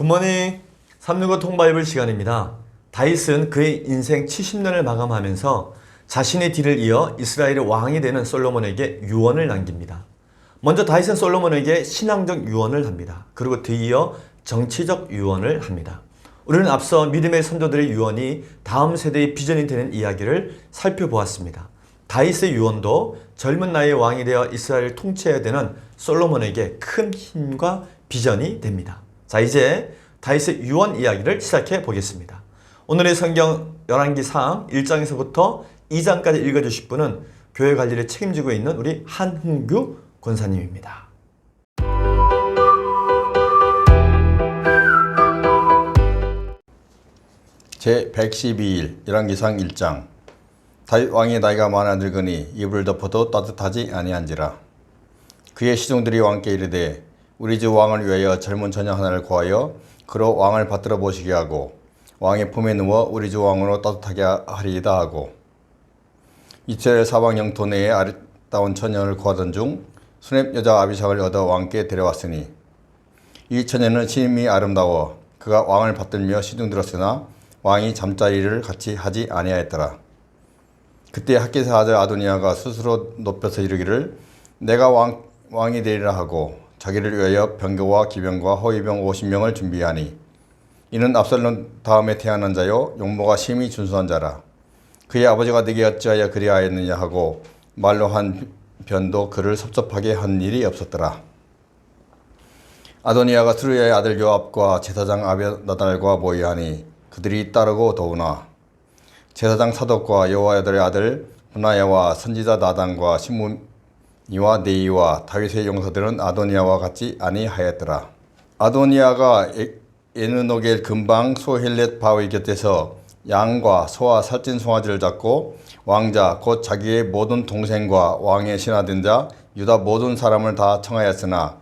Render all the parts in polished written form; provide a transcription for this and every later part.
굿모닝. 365 통바이블 시간입니다. 다윗은 그의 인생 70년을 마감하면서 자신의 뒤를 이어 이스라엘의 왕이 되는 솔로몬에게 유언을 남깁니다. 먼저 다윗은 솔로몬에게 신앙적 유언을 합니다. 그리고 뒤이어 정치적 유언을 합니다. 우리는 앞서 믿음의 선조들의 유언이 다음 세대의 비전이 되는 이야기를 살펴보았습니다. 다윗의 유언도 젊은 나이의 왕이 되어 이스라엘을 통치해야 되는 솔로몬에게 큰 힘과 비전이 됩니다. 자, 이제 다윗의 유언 이야기를 시작해 보겠습니다. 오늘의 성경 열왕기상 1장에서부터 2장까지 읽어주실 분은 교회 관리를 책임지고 있는 우리 한흥규 권사님입니다. 제112일 열왕기상 1장. 다윗 왕이 나이가 많아 늙으니 이불을 덮어도 따뜻하지 아니한지라. 그의 시종들이 왕께 이르되 우리 주 왕을 위하여 젊은 처녀 하나를 구하여 그로 왕을 받들어 보시게 하고 왕의 품에 누워 우리 주 왕으로 따뜻하게 하리이다 하고, 이스라엘 사방 영토 내에 아름다운 처녀를 구하던 중 수렙 여자 아비삭을 얻어 왕께 데려왔으니 이 처녀는 심히 아름다워 그가 왕을 받들며 시중들었으나 왕이 잠자리를 같이 하지 아니하였더라. 그때 학기스 아들 아도니아가 스스로 높여서 이르기를 내가 왕이 되리라 하고 자기를 위하여 병거와 기병과 호위병 50명을 준비하니 이는 압살롬 다음에 태어난 자요 용모가 심히 준수한 자라. 그의 아버지가 네게 어찌하여 그리하였느냐 하고 말로 한 변도 그를 섭섭하게 한 일이 없었더라. 아도니아가 스루야의 아들 요압과 제사장 아비나달과 모의하니 그들이 따르고 더우나 제사장 사독과 여호야다의 아들 브나야와 선지자 나단과 시므이와 네이와 다윗의 용사들은 아도니아와 같이 아니하였더라. 아도니아가 에느노겔 근방 소헬렛 바위 곁에서 양과 소와 살찐 송아지를 잡고 왕자 곧 자기의 모든 동생과 왕의 신하된 자 유다 모든 사람을 다 청하였으나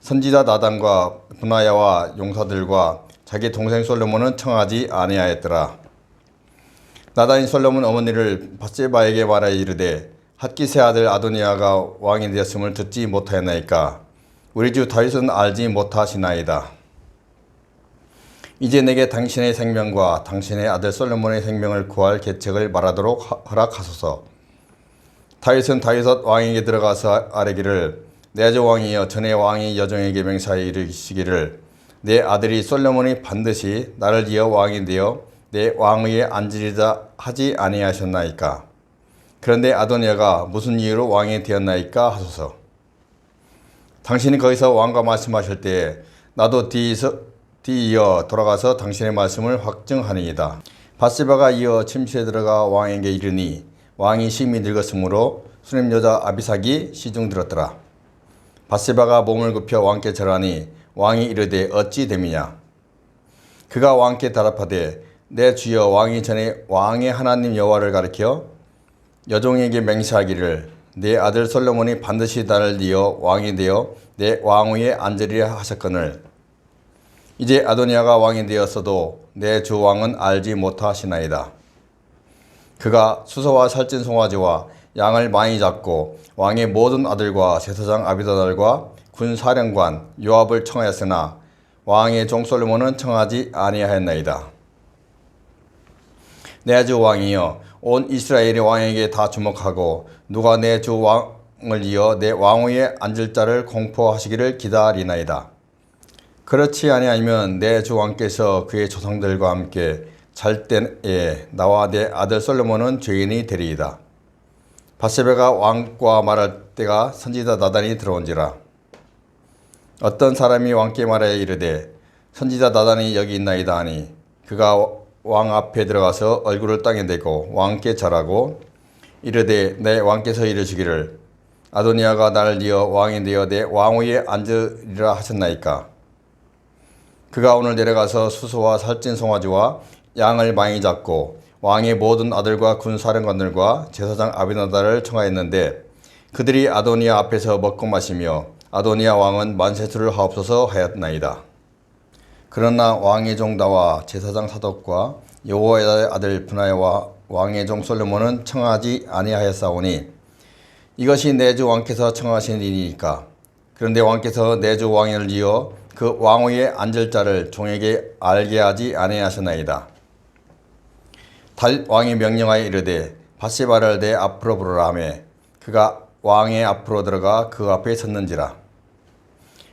선지자 나단과 브나야와 용사들과 자기 동생 솔로몬은 청하지 아니하였더라. 나단이 솔로몬 어머니를 밧세바에게 말하여 이르되 핫기스의 아들 아도니아가 왕이 되었음을 듣지 못하였나이까. 우리 주 다윗은 알지 못하시나이다. 이제 내게 당신의 생명과 당신의 아들 솔로몬의 생명을 구할 계책을 말하도록 허락하소서. 다윗은 다윗 왕에게 들어가서 아뢰기를 내 주 왕이여 전에 왕이 여종에게 맹세하여 이르시기를 내 아들이 솔로몬이 반드시 나를 이어 왕이 되어 내 왕위에 앉으리라 하지 아니하셨나이까. 그런데 아도니아가 무슨 이유로 왕이 되었나이까 하소서. 당신이 거기서 왕과 말씀하실 때에 나도 뒤이어 돌아가서 당신의 말씀을 확증하니이다. 밧세바가 이어 침실에 들어가 왕에게 이르니 왕이 심히 늙었으므로 수렙 여자 아비삭이 시중 들었더라. 밧세바가 몸을 굽혀 왕께 절하니 왕이 이르되 어찌 됨이냐. 그가 왕께 대답하되 내 주여 왕이 전에 왕의 하나님 여호와를 가리켜 여종에게 맹세하기를 내 아들 솔로몬이 반드시 나를 이어 왕이 되어 내 왕위에 앉으리라 하셨거늘 이제 아도니아가 왕이 되었어도 내 주 왕은 알지 못하시나이다. 그가 수소와 살찐 송아지와 양을 많이 잡고 왕의 모든 아들과 제사장 아비나달과 군사령관 요압을 청하였으나 왕의 종 솔로몬은 청하지 아니하였나이다. 내 주 왕이여 온 이스라엘의 왕에게 다 주목하고 누가 내 주 왕을 이어 내 왕위에 앉을 자를 공포하시기를 기다리나이다. 그렇지 아니하면 내 주 왕께서 그의 조상들과 함께 잘 때에 나와 내 아들 솔로몬은 죄인이 되리이다. 밧세바가 왕과 말할 때가 선지자 나단이 들어온지라. 어떤 사람이 왕께 말하여 이르되 선지자 나단이 여기 있나이다 하니 그가 왕 앞에 들어가서 얼굴을 땅에 대고 왕께 절하고 이르되 내 왕께서 이르시기를 아도니아가 나를 이어 왕이 되어 내 왕위에 앉으리라 하셨나이까. 그가 오늘 내려가서 수소와 살찐 송아지와 양을 많이 잡고 왕의 모든 아들과 군사령관들과 제사장 아비나달을 청하였는데 그들이 아도니아 앞에서 먹고 마시며 아도니아 왕은 만세수를 하옵소서 하였나이다. 그러나 왕의 종 나와 제사장 사독과 여호야다의 아들 브나야와 왕의 종 솔로몬은 청하지 아니하였사오니 이것이 내 주 왕께서 청하신 일이니까. 그런데 왕께서 내 주 왕을 이어 그 왕위에 앉을 자를 종에게 알게 하지 아니하셨나이다. 다윗 왕이 명령하여 이르되 밧세바를 내 앞으로 부르라 하며 그가 왕의 앞으로 들어가 그 앞에 섰는지라.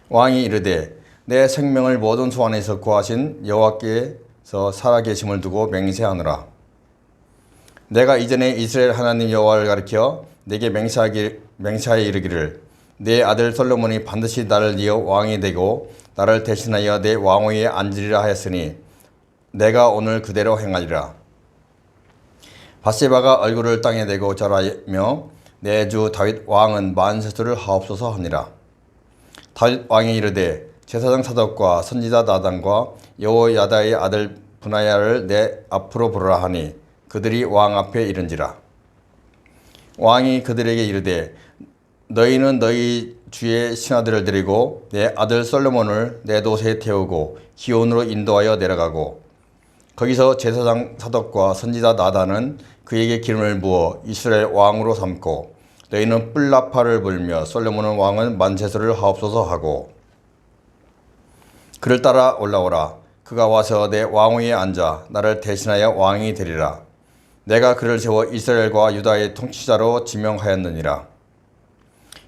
왕이 이르되 내 생명을 모든 소환에서 구하신 여호와께서 살아계심을 두고 맹세하노라. 내가 이전에 이스라엘 하나님 여호와를 가리켜 내게 맹세하여 이르기를 내 아들 솔로몬이 반드시 나를 이어 왕이 되고 나를 대신하여 내 왕위에 앉으리라 하였으니 내가 오늘 그대로 행하리라. 밧세바가 얼굴을 땅에 대고 절하며 내 주 다윗 왕은 만세수를 하옵소서 하니라. 다윗 왕이 이르되 제사장 사독과 선지자 나단과 여호야다의 아들 분하야를 내 앞으로 부르라 하니 그들이 왕 앞에 이른지라. 왕이 그들에게 이르되 너희는 너희 주의 신하들을 데리고 내 아들 솔로몬을 내 돛에 태우고 기온으로 인도하여 내려가고 거기서 제사장 사독과 선지자 나단은 그에게 기름을 부어 이스라엘 왕으로 삼고 너희는 뿔나파를 불며 솔로몬 왕은 만세수를 하옵소서 하고 그를 따라 올라오라. 그가 와서 내 왕위에 앉아 나를 대신하여 왕이 되리라. 내가 그를 세워 이스라엘과 유다의 통치자로 지명하였느니라.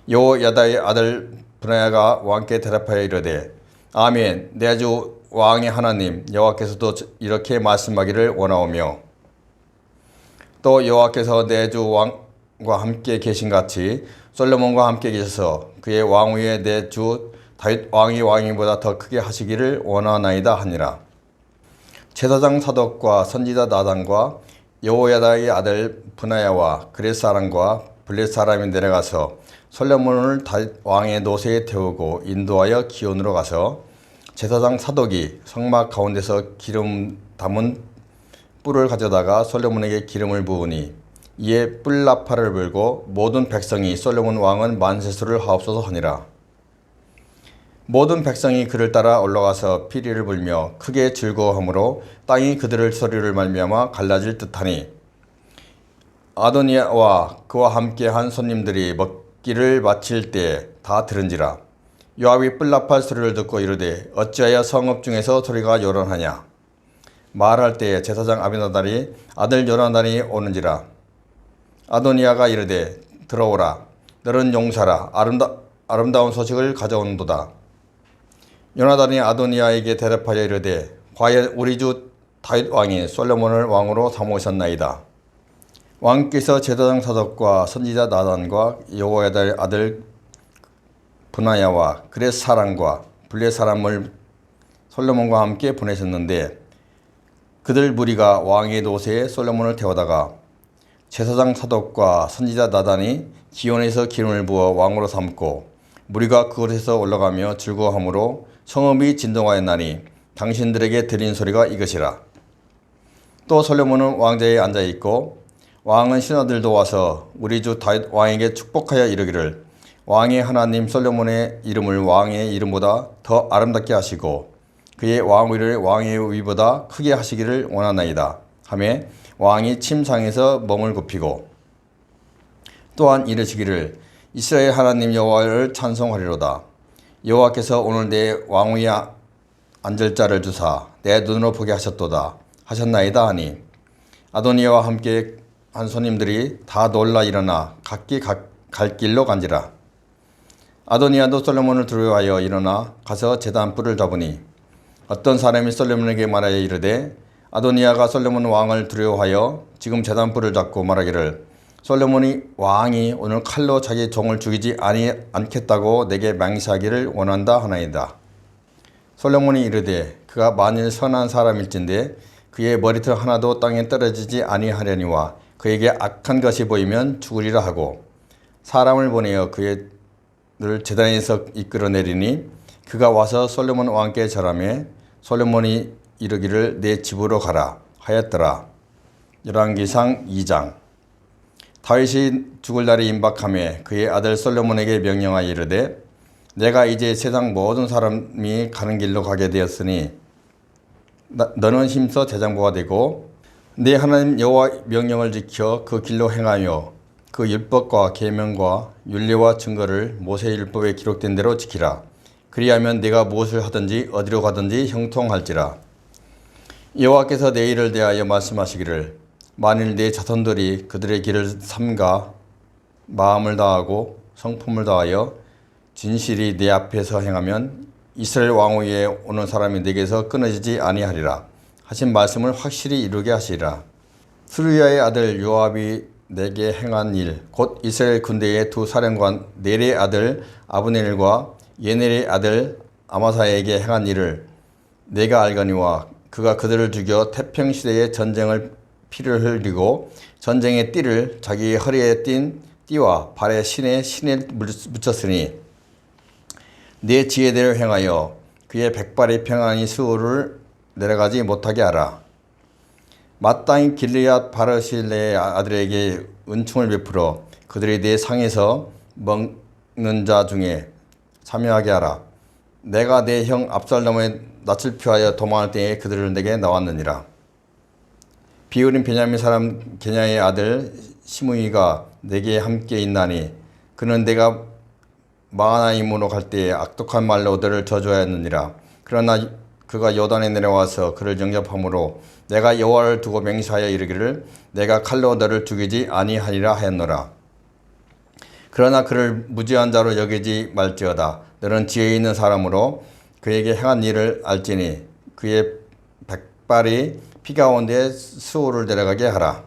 여호야다의 아들 분하야가 왕께 대답하여 이르되 아멘. 내 주 왕의 하나님 여호와께서도 이렇게 말씀하기를 원하오며 또 여호와께서 내 주 왕과 함께 계신같이 솔로몬과 함께 계셔서 그의 왕위에 내 주 다윗 왕이 왕위보다 더 크게 하시기를 원하나이다 하니라. 제사장 사독과 선지자 나단과 여호야다의 아들 분하야와 그렛 사람과 블렛 사람이 내려가서 솔로몬을 다윗 왕의 돛에 태우고 인도하여 기온으로 가서 제사장 사독이 성막 가운데서 기름 담은 뿔을 가져다가 솔로몬에게 기름을 부으니 이에 뿔나파를 불고 모든 백성이 솔로몬 왕은 만세수를 하옵소서 하니라. 모든 백성이 그를 따라 올라가서 피리를 불며 크게 즐거워하므로 땅이 그들을 소리를 말미암아 갈라질 듯하니 아도니아와 그와 함께한 손님들이 먹기를 마칠 때 다 들은지라. 요압이 뿔나팔 소리를 듣고 이르되 어찌하여 성읍 중에서 소리가 요란하냐. 말할 때에 제사장 아비나달이 아들 요나단이 오는지라. 아도니아가 이르되 들어오라. 너는 용사라. 아름다운 소식을 가져온도다. 요나단이 아도니아에게 대답하여 이르되 과연 우리 주 다윗 왕이 솔로몬을 왕으로 삼으셨나이다. 왕께서 제사장 사독과 선지자 나단과 여호야다의 아들 분하야와 그렛 사람과 블렛 사람을 솔로몬과 함께 보내셨는데 그들 무리가 왕의 돛에 솔로몬을 태우다가 제사장 사독과 선지자 나단이 기온에서 기름을 부어 왕으로 삼고 무리가 그곳에서 올라가며 즐거워하므로 성읍이 진동하였나니 당신들에게 들린 소리가 이것이라. 또 솔로몬은 왕자에 앉아 있고 왕은 신하들도 와서 우리 주 다윗 왕에게 축복하여 이르기를 왕의 하나님 솔로몬의 이름을 왕의 이름보다 더 아름답게 하시고 그의 왕위를 왕의 위보다 크게 하시기를 원하나이다 하며 왕이 침상에서 몸을 굽히고 또한 이르시기를 이스라엘 하나님 여호와를 찬송하리로다. 여호와께서 오늘 내 왕위에 앉을 자를 주사 내 눈으로 보게 하셨도다 하셨나이다 하니 아도니아와 함께 한 손님들이 다 놀라 일어나 각기 갈 길로 간지라. 아도니아도 솔로몬을 두려워하여 일어나 가서 제단 뿔을 잡으니 어떤 사람이 솔로몬에게 말하여 이르되 아도니아가 솔로몬 왕을 두려워하여 지금 제단 뿔을 잡고 말하기를 솔로몬이 왕이 오늘 칼로 자기 종을 죽이지 않겠다고 내게 맹세하기를 원한다 하나이다. 솔로몬이 이르되 그가 만일 선한 사람일진데 그의 머리털 하나도 땅에 떨어지지 아니하려니와 그에게 악한 것이 보이면 죽으리라 하고 사람을 보내어 그를 제단에서 이끌어내리니 그가 와서 솔로몬 왕께 절하며 솔로몬이 이르기를 내 집으로 가라 하였더라. 열왕기상 2장. 다윗이 죽을 날이 임박하며 그의 아들 솔로몬에게 명령하여 이르되 내가 이제 세상 모든 사람이 가는 길로 가게 되었으니 너는 힘써 대장부가 되고 네 하나님 여호와 명령을 지켜 그 길로 행하며 그 율법과 계명과 율례와 증거를 모세 율법에 기록된 대로 지키라. 그리하면 네가 무엇을 하든지 어디로 가든지 형통할지라. 여호와께서 내 일을 대하여 말씀하시기를 만일 네 자손들이 그들의 길을 삼가 마음을 다하고 성품을 다하여 진실이 내 앞에서 행하면 이스라엘 왕 위에 오는 사람이 내게서 끊어지지 아니하리라 하신 말씀을 확실히 이루게 하시리라. 스루야의 아들 요압이 내게 행한 일 곧 이스라엘 군대의 두 사령관 넬의 아들 아브넬과 예넬의 아들 아마사에게 행한 일을 내가 알거니와 그가 그들을 죽여 태평시대의 전쟁을 피를 흘리고 전쟁의 띠를 자기의 허리에 띤 띠와 발에 신에 묻혔으니 내 지혜대로 행하여 그의 백발이 평안히 수호를 내려가지 못하게 하라. 마땅히 길르앗 바르실레의 아들에게 은총을 베풀어 그들이 내 상에서 먹는 자 중에 참여하게 하라. 내가 내 형 압살롬의 낯을 피하여 도망할 때에 그들을 내게 나왔느니라. 비울인 베냐민 사람 게냐의 아들 시므이가 내게 함께 있나니 그는 내가 마하나임으로 갈 때에 악독한 말로 너를 저주하였느니라. 그러나 그가 요단에 내려와서 그를 영접함으로 내가 여호와를 두고 맹세하여 이르기를 내가 칼로 너를 죽이지 아니하리라 하였노라. 그러나 그를 무지한 자로 여기지 말지어다. 너는 지혜 있는 사람으로 그에게 행한 일을 알지니 그의 백발이 피 가운데 수호를 내려가게 하라.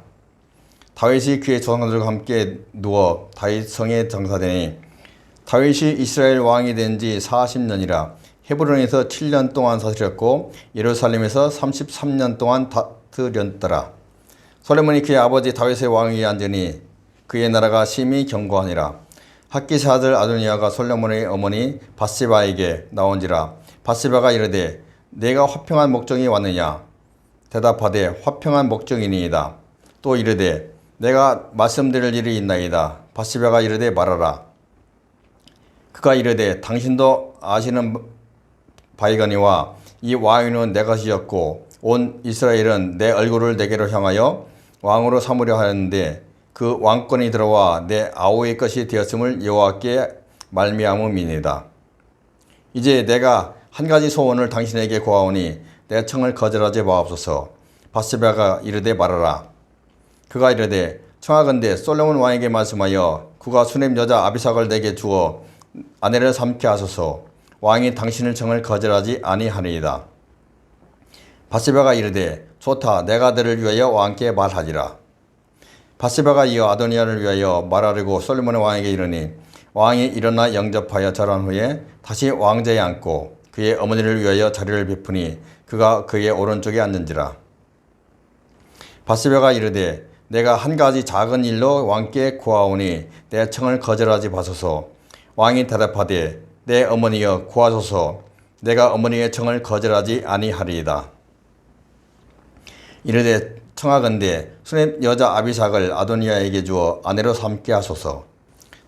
다윗이 그의 조상들과 함께 누워 다윗 성에 장사되니 다윗이 이스라엘 왕이 된 지 40년이라. 헤브론에서 7년 동안 사시렸고 예루살렘에서 33년 동안 다스렸더라. 솔로몬이 그의 아버지 다윗의 왕위에 앉으니 그의 나라가 심히 견고하니라. 학기스 아들 아도니아가 솔로몬의 어머니 밧세바에게 나온지라. 밧세바가 이르되 내가 화평한 목정이 왔느냐. 대답하되 화평한 목정이니이다. 또 이르되 내가 말씀드릴 일이 있나이다. 밧세바가 이르되 말하라. 그가 이르되 당신도 아시는 바이거니와 이 와인은 내 것이었고 온 이스라엘은 내 얼굴을 내게로 향하여 왕으로 삼으려 하였는데 그 왕권이 들어와 내 아우의 것이 되었음을 여호와께 말미암음이니이다. 이제 내가 한 가지 소원을 당신에게 구하오니 내 청을 거절하지 마옵소서. 밧세바가 이르되 말하라. 그가 이르되 청하건대 솔로몬 왕에게 말씀하여 그가 수넴 여자 아비삭을 내게 주어 아내를 삼게 하소서. 왕이 당신의 청을 거절하지 아니하리이다. 밧세바가 이르되 좋다. 내가 너를 위하여 왕께 말하리라. 밧세바가 이어 아도니아를 위하여 말하려고 솔로몬의 왕에게 이르니 왕이 일어나 영접하여 절한 후에 다시 왕좌에 앉고 그의 어머니를 위하여 자리를 베푸니 그가 그의 오른쪽에 앉은지라. 밧세바가 이르되 내가 한 가지 작은 일로 왕께 구하오니 내 청을 거절하지 마소서. 왕이 대답하되 내 어머니여 구하소서. 내가 어머니의 청을 거절하지 아니하리이다. 이르되 청하건대 수넴 여자 아비삭을 아도니아에게 주어 아내로 삼게 하소서.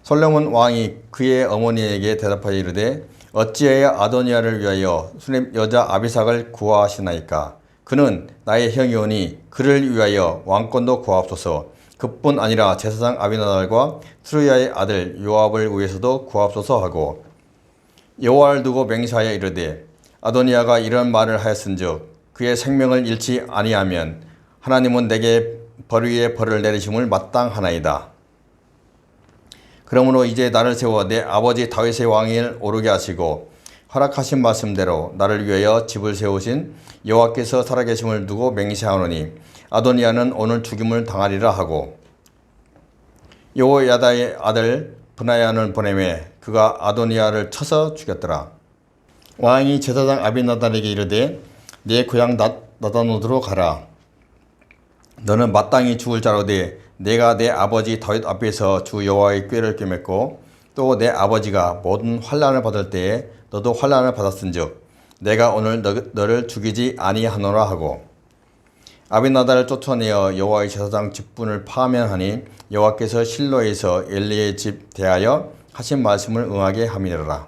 솔로몬 왕이 그의 어머니에게 대답하여 이르되 어찌하여 아도니아를 위하여 수넴 여자 아비삭을 구하시나이까. 그는 나의 형이오니 그를 위하여 왕권도 구하옵소서. 그뿐 아니라 제사장 아비나달과 스루야의 아들 요압을 위해서도 구하옵소서 하고 여호와를 두고 맹세하여 이르되 아도니아가 이런 말을 하였은즉 그의 생명을 잃지 아니하면 하나님은 내게 벌 위에 벌을 내리심을 마땅하나이다. 그러므로 이제 나를 세워 내 아버지 다윗의 왕위를 오르게 하시고 허락하신 말씀대로 나를 위하여 집을 세우신 여호와께서 살아계심을 두고 맹세하노니 아도니아는 오늘 죽임을 당하리라 하고 여호야다의 아들 브나야를 보내매 그가 아도니아를 쳐서 죽였더라. 왕이 제사장 아비나달에게 이르되 내 고향 나다노드로 가라. 너는 마땅히 죽을 자로되 내가 내 아버지 다윗 앞에서 주 여호와의 꾀를 꿰맸고 또 내 아버지가 모든 환난을 받을 때에 너도 환난을 받았은즉 내가 오늘 너를 죽이지 아니하노라 하고 아비나달을 쫓아내어 여호와의 제사장 직분을 파면하니 여호와께서 실로에서 엘리의 집 대하여 하신 말씀을 응하게 함이라.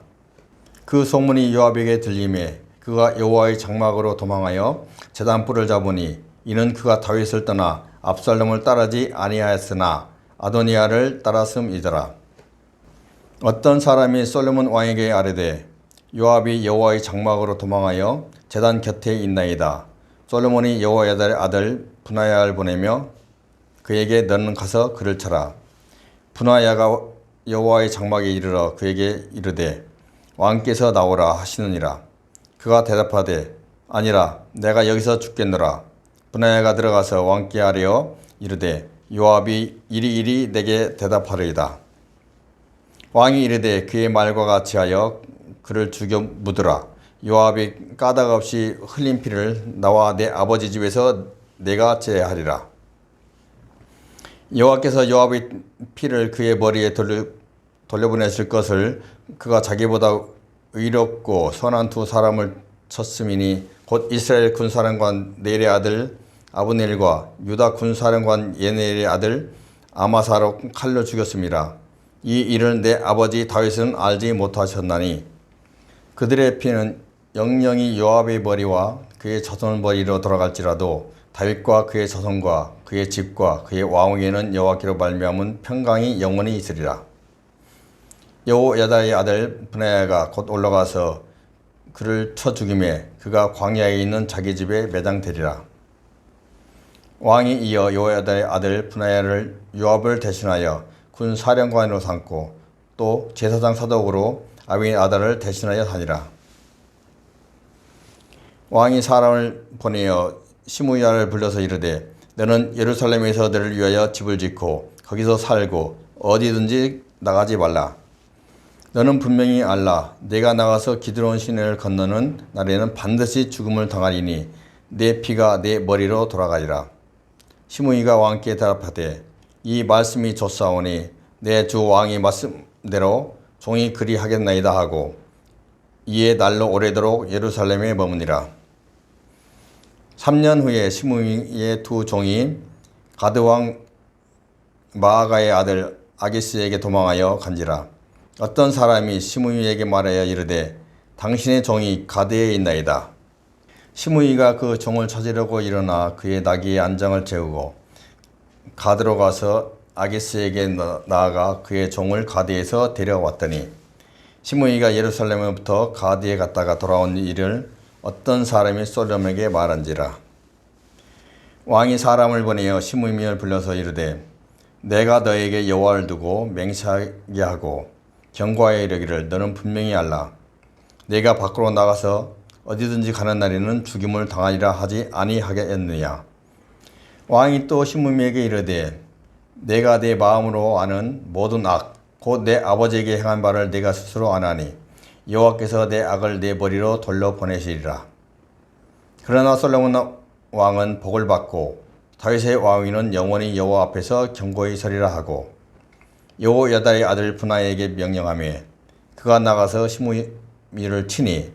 그 소문이 요압에게 들림에 그가 여호와의 장막으로 도망하여 제단 뿔을 잡으니 이는 그가 다윗을 떠나 압살롬을 따르지 아니하였으나 아도니아를 따랐음이더라. 어떤 사람이 솔로몬 왕에게 아뢰되 요압이 여호와의 장막으로 도망하여 제단 곁에 있나이다. 솔로몬이 여호야다의 아들 분하야를 보내며 그에게 너는 가서 그를 쳐라. 분하야가 여호와의 장막에 이르러 그에게 이르되 왕께서 나오라 하시느니라. 그가 대답하되 아니라 내가 여기서 죽겠노라. 분하야가 들어가서 왕께 아뢰어 이르되 요압이 이리이리 내게 대답하리이다. 왕이 이르되 그의 말과 같이 하여 그를 죽여 묻으라. 요압이 까닭 없이 흘린 피를 나와 내 아버지 집에서 내가 제하리라. 여호와께서 요압의 피를 그의 머리에 돌려보내실 것을 그가 자기보다 의롭고 선한 두 사람을 쳤음이니 곧 이스라엘 군사령관 넬의 아들 아브넬과 유다 군사령관 예넬의 아들 아마사로 칼로 죽였습니다. 이 일을 내 아버지 다윗은 알지 못하셨나니 그들의 피는 영영이 요압의 머리와 그의 자손 머리로 돌아갈지라도 다윗과 그의 자손과 그의 집과 그의 왕에게는 여호와께로 말미암은 평강이 영원히 있으리라. 여호야다의 아들 분하야가 곧 올라가서 그를 쳐 죽이매 그가 광야에 있는 자기 집에 매장되리라. 왕이 이어 여호야다의 아들 분하야를 요압을 대신하여 군 사령관으로 삼고 또 제사장 사독으로 아비아달을 대신하여 다니라. 왕이 사람을 보내어 시므야를 불러서 이르되 너는 예루살렘에서 너를 위하여 집을 짓고 거기서 살고 어디든지 나가지 말라. 너는 분명히 알라. 내가 나가서 기드론 시내를 건너는 날에는 반드시 죽음을 당하리니 내 피가 내 머리로 돌아가리라. 시므이가 왕께 대답하되 이 말씀이 좋사오니 내 주 왕이 말씀대로 종이 그리하겠나이다 하고 이에 날로 오래도록 예루살렘에 머무니라. 3년 후에 시므이의 두 종이 가드왕 마아가의 아들 아기스에게 도망하여 간지라. 어떤 사람이 시므이에게 말하여 이르되 당신의 종이 가드에 있나이다. 시므이가 그 종을 찾으려고 일어나 그의 나귀의 안장을 재우고 가드로 가서 아기스에게 나아가 그의 종을 가드에서 데려왔더니 시므이가 예루살렘부터 가드에 갔다가 돌아온 일을 어떤 사람이 솔로몬에게 말한지라. 왕이 사람을 보내어 시므이를 불러서 이르되 내가 너에게 여호와를 두고 맹세하게 하고 경고하여 이르기를 너는 분명히 알라. 내가 밖으로 나가서 어디든지 가는 날에는 죽임을 당하리라 하지 아니하겠느냐. 왕이 또 시므이에게 이르되 내가 내 마음으로 아는 모든 악 곧 내 아버지에게 행한 바를 내가 스스로 아나니 여호와께서 내 악을 내 머리로 돌려보내시리라. 그러나 솔로몬 왕은 복을 받고 다윗의 왕위는 영원히 여호와 앞에서 견고히 서리라 하고 여호야다의 아들 분하야에게 명령하며 그가 나가서 시므이를 치니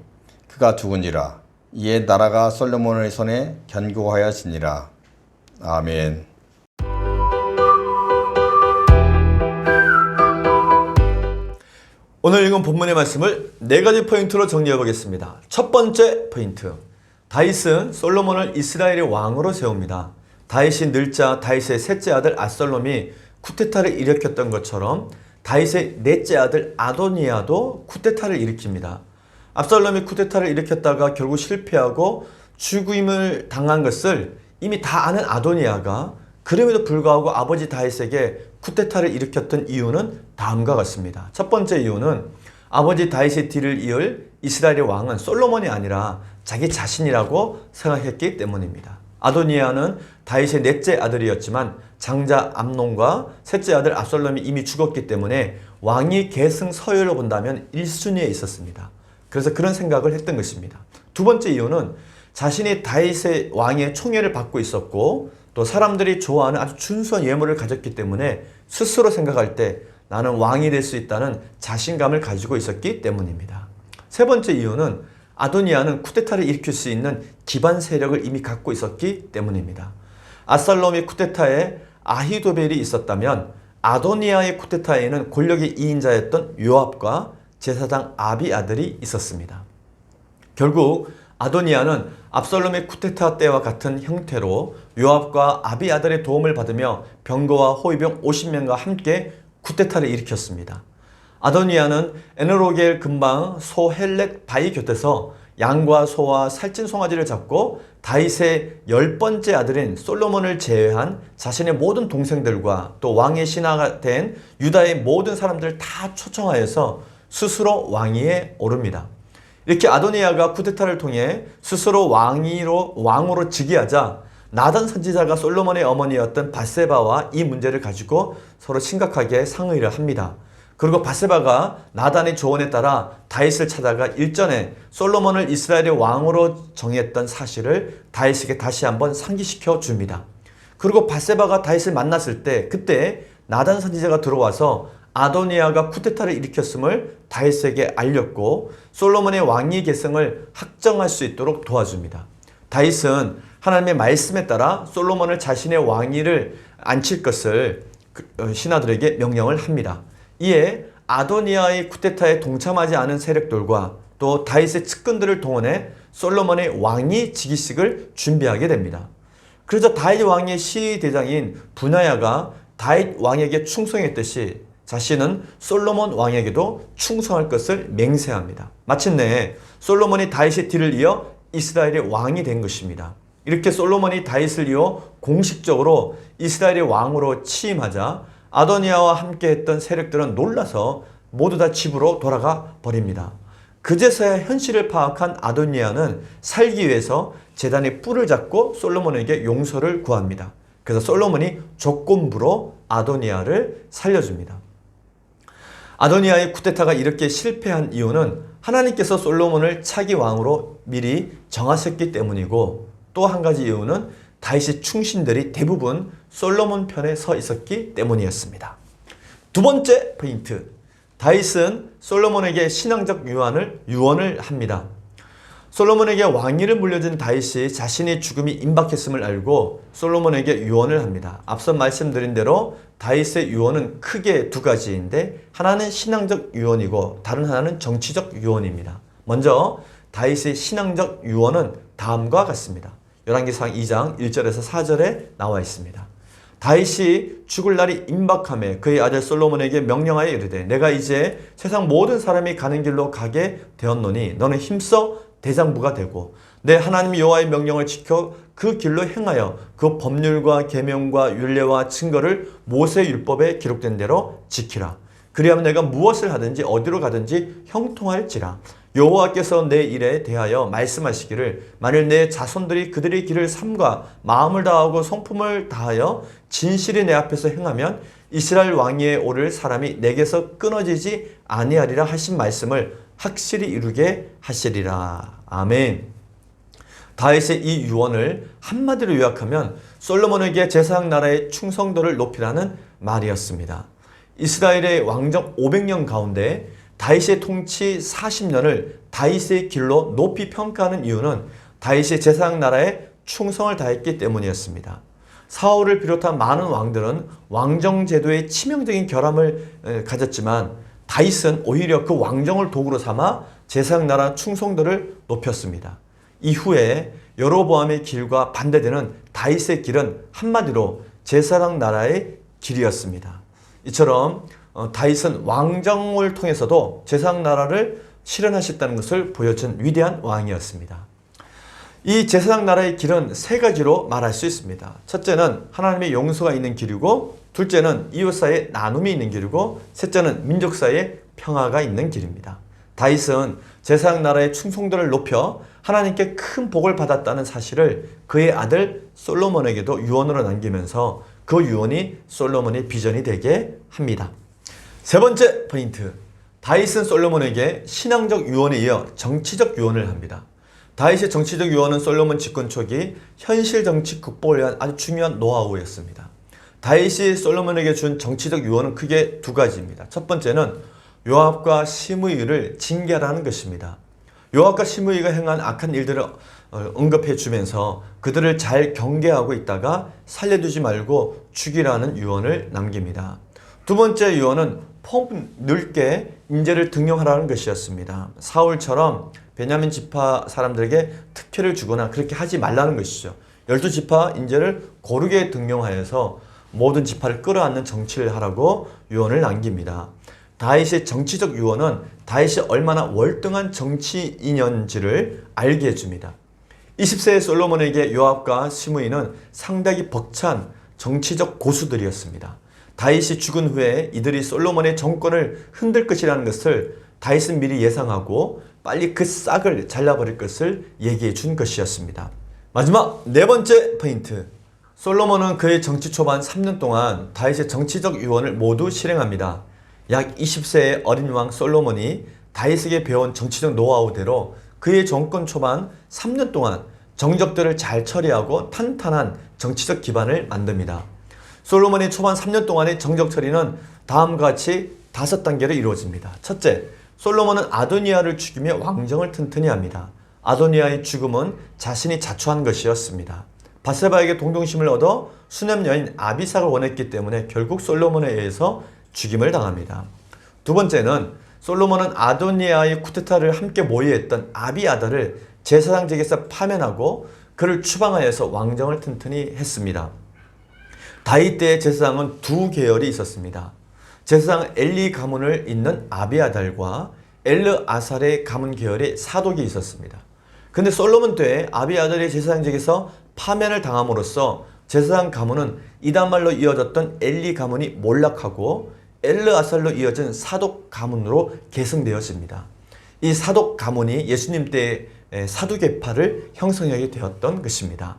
그가 죽은지라. 이에 나라가 솔로몬의 손에 견고하여지니라. 아멘. 오늘 읽은 본문의 말씀을 네 가지 포인트로 정리해 보겠습니다. 첫 번째 포인트. 다윗은 솔로몬을 이스라엘의 왕으로 세웁니다. 다윗이 늙자 다윗의 셋째 아들 압살롬이 쿠데타를 일으켰던 것처럼 다윗의 넷째 아들 아도니아도 쿠데타를 일으킵니다. 압살롬이 쿠데타를 일으켰다가 결국 실패하고 죽임을 당한 것을 이미 다 아는 아도니아가 그럼에도 불구하고 아버지 다윗에게 쿠데타를 일으켰던 이유는 다음과 같습니다. 첫 번째 이유는 아버지 다윗의 뒤를 이을 이스라엘의 왕은 솔로몬이 아니라 자기 자신이라고 생각했기 때문입니다. 아도니아는 다윗의 넷째 아들이었지만 장자 암논과 셋째 아들 압살롬이 이미 죽었기 때문에 왕위 계승 서열로 본다면 1순위에 있었습니다. 그래서 그런 생각을 했던 것입니다. 두 번째 이유는 자신이 다윗의 왕의 총애를 받고 있었고 또 사람들이 좋아하는 아주 준수한 외모를 가졌기 때문에 스스로 생각할 때 나는 왕이 될 수 있다는 자신감을 가지고 있었기 때문입니다. 세 번째 이유는 아도니아는 쿠데타를 일으킬 수 있는 기반 세력을 이미 갖고 있었기 때문입니다. 압살롬의 쿠데타에 아히도벨이 있었다면 아도니아의 쿠데타에는 권력의 2인자였던 요압과 제사장 아비아들이 있었습니다. 결국 아도니아는 압살롬의 쿠데타 때와 같은 형태로 요압과 아비아들의 도움을 받으며 병거와 호위병 50명과 함께 쿠데타를 일으켰습니다. 아도니아는 에너로겔 근방 소헬렉 바위 곁에서 양과 소와 살찐 송아지를 잡고 다윗의 10번째 아들인 솔로몬을 제외한 자신의 모든 동생들과 또 왕의 신하가 된 유다의 모든 사람들을 다 초청하여서 스스로 왕위에 오릅니다. 이렇게 아도니아가 쿠데타를 통해 스스로 왕으로 즉위하자 나단 선지자가 솔로몬의 어머니였던 밧세바와 이 문제를 가지고 서로 심각하게 상의를 합니다. 그리고 밧세바가 나단의 조언에 따라 다윗을 찾아가 일전에 솔로몬을 이스라엘의 왕으로 정했던 사실을 다윗에게 다시 한번 상기시켜 줍니다. 그리고 밧세바가 다윗을 만났을 때 그때 나단 선지자가 들어와서 아도니아가 쿠데타를 일으켰음을 다윗에게 알렸고 솔로몬의 왕위 계승을 확정할 수 있도록 도와줍니다. 다윗은 하나님의 말씀에 따라 솔로몬을 자신의 왕위를 앉힐 것을 신하들에게 명령을 합니다. 이에 아도니아의 쿠데타에 동참하지 않은 세력들과 또 다윗의 측근들을 동원해 솔로몬의 왕위 즉위식을 준비하게 됩니다. 그래서 다윗 왕의 시대장인 분하야가 다윗 왕에게 충성했듯이 자신은 솔로몬 왕에게도 충성할 것을 맹세합니다. 마침내 솔로몬이 다윗의 뒤를 이어 이스라엘의 왕이 된 것입니다. 이렇게 솔로몬이 다윗을 이어 공식적으로 이스라엘의 왕으로 취임하자 아도니아와 함께했던 세력들은 놀라서 모두 다 집으로 돌아가 버립니다. 그제서야 현실을 파악한 아도니아는 살기 위해서 제단의 뿔을 잡고 솔로몬에게 용서를 구합니다. 그래서 솔로몬이 조건부로 아도니아를 살려줍니다. 아도니아의 쿠데타가 이렇게 실패한 이유는 하나님께서 솔로몬을 차기 왕으로 미리 정하셨기 때문이고 또 한 가지 이유는 다윗의 충신들이 대부분 솔로몬 편에 서 있었기 때문이었습니다. 두 번째 포인트, 다윗은 솔로몬에게 신앙적 유언을 합니다. 솔로몬에게 왕위를 물려준 다윗이 자신의 죽음이 임박했음을 알고 솔로몬에게 유언을 합니다. 앞서 말씀드린 대로 다윗의 유언은 크게 두 가지인데 하나는 신앙적 유언이고 다른 하나는 정치적 유언입니다. 먼저 다윗의 신앙적 유언은 다음과 같습니다. 열왕기상 2장 1절에서 4절에 나와 있습니다. 다윗이 죽을 날이 임박함에 그의 아들 솔로몬에게 명령하여 이르되 내가 이제 세상 모든 사람이 가는 길로 가게 되었노니 너는 힘써 대장부가 되고 내 하나님 여호와의 명령을 지켜 그 길로 행하여 그 법률과 계명과 율례와 증거를 모세 율법에 기록된 대로 지키라. 그리하면 내가 무엇을 하든지 어디로 가든지 형통할지라. 여호와께서 내 일에 대하여 말씀하시기를 만일 내 자손들이 그들의 길을 삼가 마음을 다하고 성품을 다하여 진실이 내 앞에서 행하면 이스라엘 왕위에 오를 사람이 내게서 끊어지지 아니하리라 하신 말씀을 확실히 이루게 하시리라. 아멘. 다윗의 이 유언을 한마디로 요약하면 솔로몬에게 제사장 나라의 충성도를 높이라는 말이었습니다. 이스라엘의 왕정 500년 가운데 다윗의 통치 40년을 다윗의 길로 높이 평가하는 이유는 다윗이 제사장 나라에 충성을 다했기 때문이었습니다. 사울을 비롯한 많은 왕들은 왕정 제도에 치명적인 결함을 가졌지만 다윗은 오히려 그 왕정을 도구로 삼아 제사장 나라 충성도를 높였습니다. 이후에 여로보암의 길과 반대되는 다윗의 길은 한마디로 제사장 나라의 길이었습니다. 이처럼 다윗은 왕정을 통해서도 제사장 나라를 실현하셨다는 것을 보여준 위대한 왕이었습니다. 이 제사장 나라의 길은 세 가지로 말할 수 있습니다. 첫째는 하나님의 용서가 있는 길이고, 둘째는 이웃 사이에 나눔이 있는 길이고, 셋째는 민족 사이에 평화가 있는 길입니다. 다윗은 제사장 나라의 충성도를 높여 하나님께 큰 복을 받았다는 사실을 그의 아들 솔로몬에게도 유언으로 남기면서 그 유언이 솔로몬의 비전이 되게 합니다. 세 번째 포인트, 다윗은 솔로몬에게 신앙적 유언에 이어 정치적 유언을 합니다. 다윗의 정치적 유언은 솔로몬 집권 초기 현실 정치 극복을 위한 아주 중요한 노하우였습니다. 다윗이 솔로몬에게 준 정치적 유언은 크게 두 가지입니다. 첫 번째는 요압과 시므이를 징계하라는 것입니다. 요압과 시므이가 행한 악한 일들을 언급해 주면서 그들을 잘 경계하고 있다가 살려두지 말고 죽이라는 유언을 남깁니다. 두 번째 유언은 폭넓게 인재를 등용하라는 것이었습니다. 사울처럼 베냐민 지파 사람들에게 특혜를 주거나 그렇게 하지 말라는 것이죠. 12지파 인재를 고르게 등용하여서 모든 지파를 끌어안는 정치를 하라고 유언을 남깁니다. 다윗의 정치적 유언은 다윗이 얼마나 월등한 정치인인지를 알게 해줍니다. 20세의 솔로몬에게 요압과 시므이는 상당히 벅찬 정치적 고수들이었습니다. 다윗이 죽은 후에 이들이 솔로몬의 정권을 흔들 것이라는 것을 다윗은 미리 예상하고 빨리 그 싹을 잘라버릴 것을 얘기해 준 것이었습니다. 마지막 네 번째 포인트. 솔로몬은 그의 정치 초반 3년 동안 다윗의 정치적 유언을 모두 실행합니다. 약 20세의 어린 왕 솔로몬이 다윗에게 배운 정치적 노하우대로 그의 정권 초반 3년 동안 정적들을 잘 처리하고 탄탄한 정치적 기반을 만듭니다. 솔로몬의 초반 3년 동안의 정적 처리는 다음과 같이 5단계로 이루어집니다. 첫째, 솔로몬은 아도니아를 죽이며 왕정을 튼튼히 합니다. 아도니아의 죽음은 자신이 자초한 것이었습니다. 밧세바에게 동정심을 얻어 수냄 여인 아비삭을 원했기 때문에 결국 솔로몬에 의해서 죽임을 당합니다. 두 번째는 솔로몬은 아도니아의 쿠데타를 함께 모의했던 아비아달을 제사장직에서 파면하고 그를 추방하여서 왕정을 튼튼히 했습니다. 다윗 때의 제사장은 두 계열이 있었습니다. 제사장 엘리 가문을 잇는 아비아달과 엘르 아살의 가문 계열의 사독이 있었습니다. 근데 솔로몬 때에 아비아달의 제사장직에서 파면을 당함으로써 제사장 가문은 이단말로 이어졌던 엘리 가문이 몰락하고 엘르 아살로 이어진 사독 가문으로 계승되었습니다. 이 사독 가문이 예수님 때의 사두개파를 형성하게 되었던 것입니다.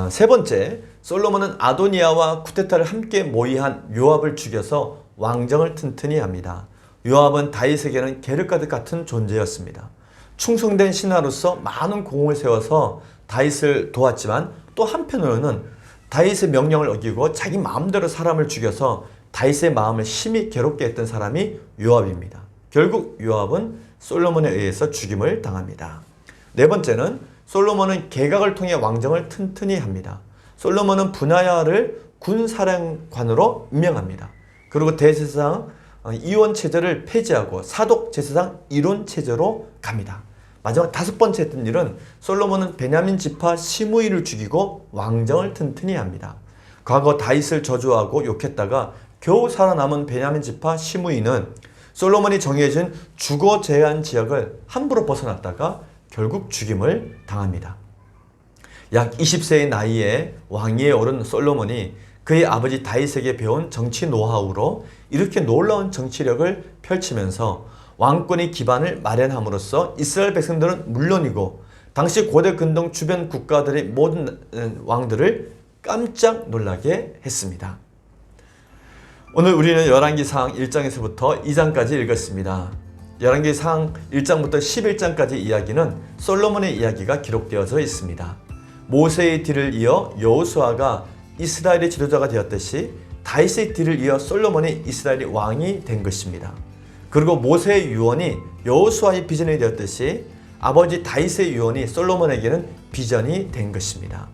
세 번째, 솔로몬은 아도니아와 쿠데타를 함께 모의한 요압을 죽여서 왕정을 튼튼히 합니다. 요압은 다윗에게는 게르가드 같은 존재였습니다. 충성된 신하로서 많은 공을 세워서 다윗을 도왔지만 또 한편으로는 다윗의 명령을 어기고 자기 마음대로 사람을 죽여서 다윗의 마음을 심히 괴롭게 했던 사람이 요압입니다. 결국 요압은 솔로몬에 의해서 죽임을 당합니다. 네 번째는 솔로몬은 개각을 통해 왕정을 튼튼히 합니다. 솔로몬은 분하야를 군사령관으로 임명합니다. 그리고 대제사장 이원 체제를 폐지하고 사독 제사장 이론 체제로 갑니다. 마지막 다섯 번째 했던 일은 솔로몬은 베냐민 지파 시므이를 죽이고 왕정을 튼튼히 합니다. 과거 다윗을 저주하고 욕했다가 겨우 살아남은 베냐민 지파 시므이는 솔로몬이 정해진 주거 제한 지역을 함부로 벗어났다가 결국 죽임을 당합니다. 약 20세의 나이에 왕위에 오른 솔로몬이 그의 아버지 다윗에게 배운 정치 노하우로 이렇게 놀라운 정치력을 펼치면서 왕권의 기반을 마련함으로써 이스라엘 백성들은 물론이고 당시 고대 근동 주변 국가들의 모든 왕들을 깜짝 놀라게 했습니다. 오늘 우리는 열왕기상 1장에서부터 2장까지 읽었습니다. 열왕기상 1장부터 11장까지 이야기는 솔로몬의 이야기가 기록되어져 있습니다. 모세의 뒤를 이어 여호수아가 이스라엘의 지도자가 되었듯이 다윗의 뒤를 이어 솔로몬이 이스라엘의 왕이 된 것입니다. 그리고 모세의 유언이 여호수아의 비전이 되었듯이 아버지 다윗의 유언이 솔로몬에게는 비전이 된 것입니다.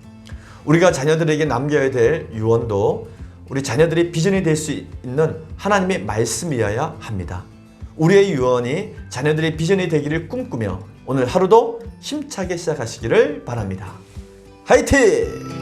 우리가 자녀들에게 남겨야 될 유언도 우리 자녀들의 비전이 될 수 있는 하나님의 말씀이어야 합니다. 우리의 유언이 자녀들의 비전이 되기를 꿈꾸며 오늘 하루도 힘차게 시작하시기를 바랍니다. 화이팅!